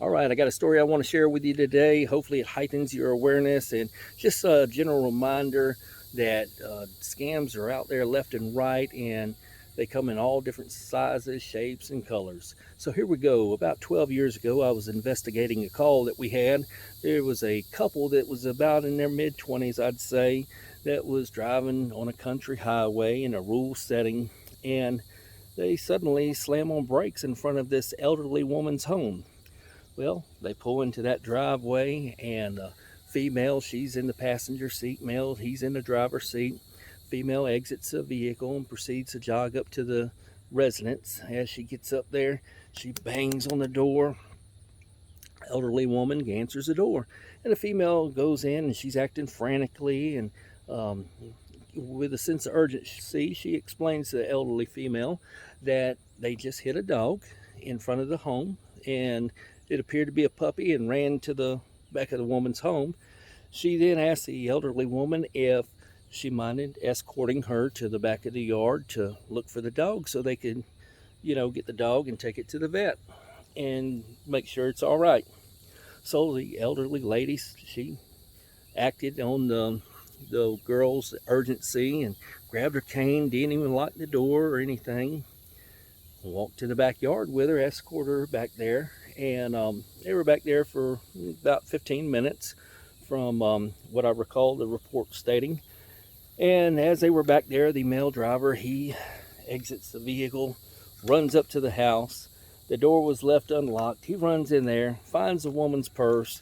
All right, I got a story I want to share with you today. Hopefully, it heightens your awareness and just a general reminder that scams are out there left and right, and they come in all different sizes, shapes, and colors. So, here we go. About 12 years ago, I was investigating a call that we had. There was a couple that was about in their mid 20s, I'd say, that was driving on a country highway in a rural setting, and they suddenly slam on brakes in front of this elderly woman's home. Well, they pull into that driveway, and female, she's in the passenger seat. Male, he's in the driver's seat. Female exits the vehicle and proceeds to jog up to the residence. As she gets up there, she bangs on the door. Elderly woman answers the door, and the female goes in, and she's acting frantically and um, with a sense of urgency. She explains to the elderly female that they just hit a dog in front of the home, and it appeared to be a puppy and ran to the back of the woman's home. She then asked the elderly woman if she minded escorting her to the back of the yard to look for the dog so they could, get the dog and take it to the vet and make sure it's all right. So the elderly lady, she acted on the girl's urgency and grabbed her cane, didn't even lock the door or anything. Walked to the backyard with her, escorted her back there, and they were back there for about 15 minutes from what I recall the report stating. And as they were back there, the male driver, he exits the vehicle, runs up to the house. The door was left unlocked. He runs in there, finds the woman's purse,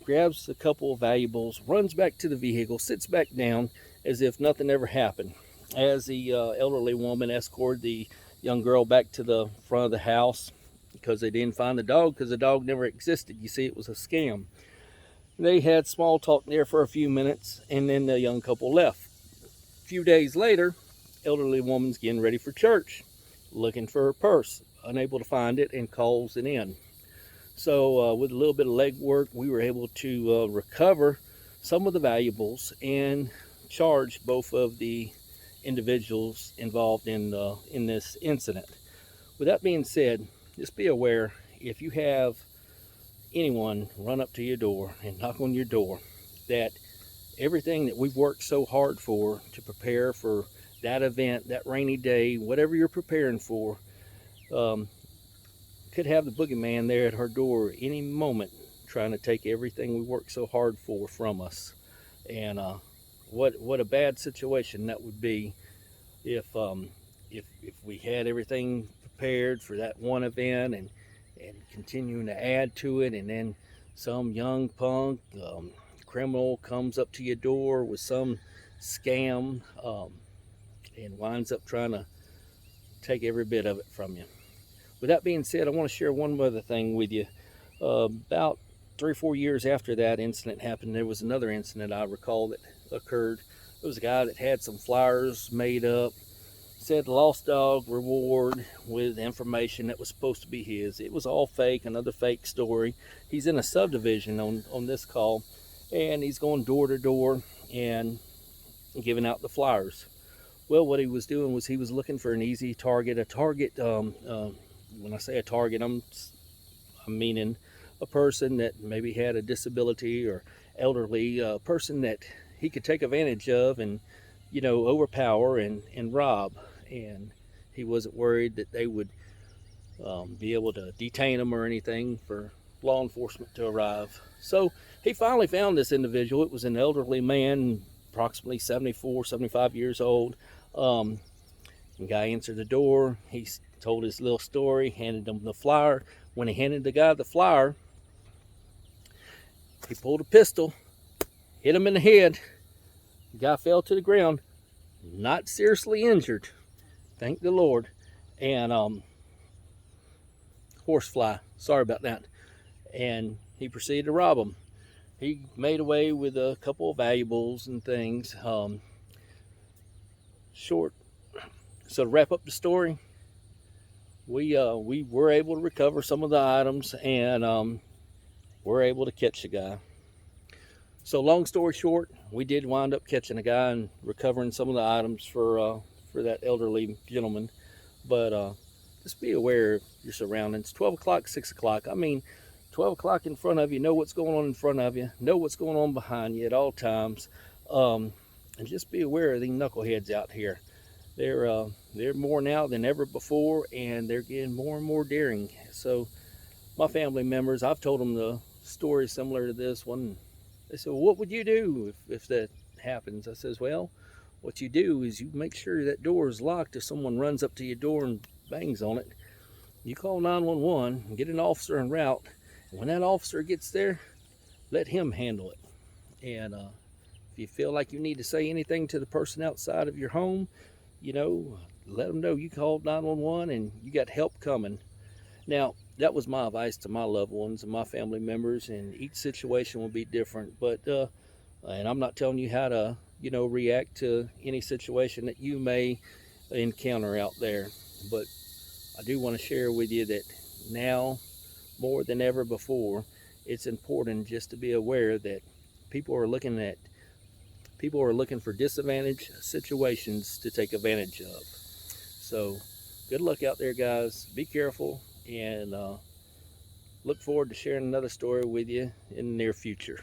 grabs a couple of valuables, runs back to the vehicle, sits back down as if nothing ever happened. As the elderly woman escorted the young girl back to the front of the house because they didn't find the dog because the dog never existed. You see, it was a scam. They had small talk there for a few minutes, and then the young couple left. A few days later, elderly woman's getting ready for church, looking for her purse, unable to find it, and calls it in. So with a little bit of legwork, we were able to recover some of the valuables and charge both of the individuals involved in this incident. With that being said, just be aware if you have anyone run up to your door and knock on your door, that everything that we've worked so hard for to prepare for that event, that rainy day, whatever you're preparing for, could have the boogeyman there at her door any moment trying to take everything we worked so hard for from us. And what a bad situation that would be if we had everything prepared for that one event and continuing to add to it, and then some young punk criminal comes up to your door with some scam and winds up trying to take every bit of it from you. With that being said, I want to share one other thing with you. About 3 or 4 years after that incident happened, there was another incident I recall that occurred. There was a guy that had some flyers made up, said lost dog reward with information that was supposed to be his. It was all fake, another fake story. He's in a subdivision on this call, and he's going door to door and giving out the flyers. Well, what he was doing was he was looking for an easy target. When I say a target, I'm meaning a person that maybe had a disability or elderly, person that he could take advantage of and, overpower and rob. And he wasn't worried that they would be able to detain him or anything for law enforcement to arrive. So he finally found this individual. It was an elderly man, approximately 74, 75 years old. The guy answered the door. He told his little story, handed him the flyer. When he handed the guy the flyer, he pulled a pistol, hit him in the head. The guy fell to the ground, not seriously injured, thank the Lord. And horsefly, sorry about that. And he proceeded to rob him. He made away with a couple of valuables and things. So to wrap up the story, we were able to recover some of the items, and we're able to catch the guy. So long story short, we did wind up catching a guy and recovering some of the items for that elderly gentleman. But just be aware of your surroundings. 12 o'clock, 6 o'clock. I mean, 12 o'clock in front of you, know what's going on in front of you, know what's going on behind you at all times. And just be aware of these knuckleheads out here. They're more now than ever before, and they're getting more and more daring. So my family members, I've told them the story similar to this one. They said, well, what would you do if that happens? I says, well, what you do is you make sure that door is locked. If someone runs up to your door and bangs on it, you call 911 and get an officer en route. And when that officer gets there, let him handle it. And if you feel like you need to say anything to the person outside of your home, let them know you called 911 and you got help coming. Now, that was my advice to my loved ones and my family members, and each situation will be different. But and I'm not telling you how to, react to any situation that you may encounter out there. But I do want to share with you that now, more than ever before, it's important just to be aware that people are looking for disadvantaged situations to take advantage of. So good luck out there, guys. Be careful, and look forward to sharing another story with you in the near future.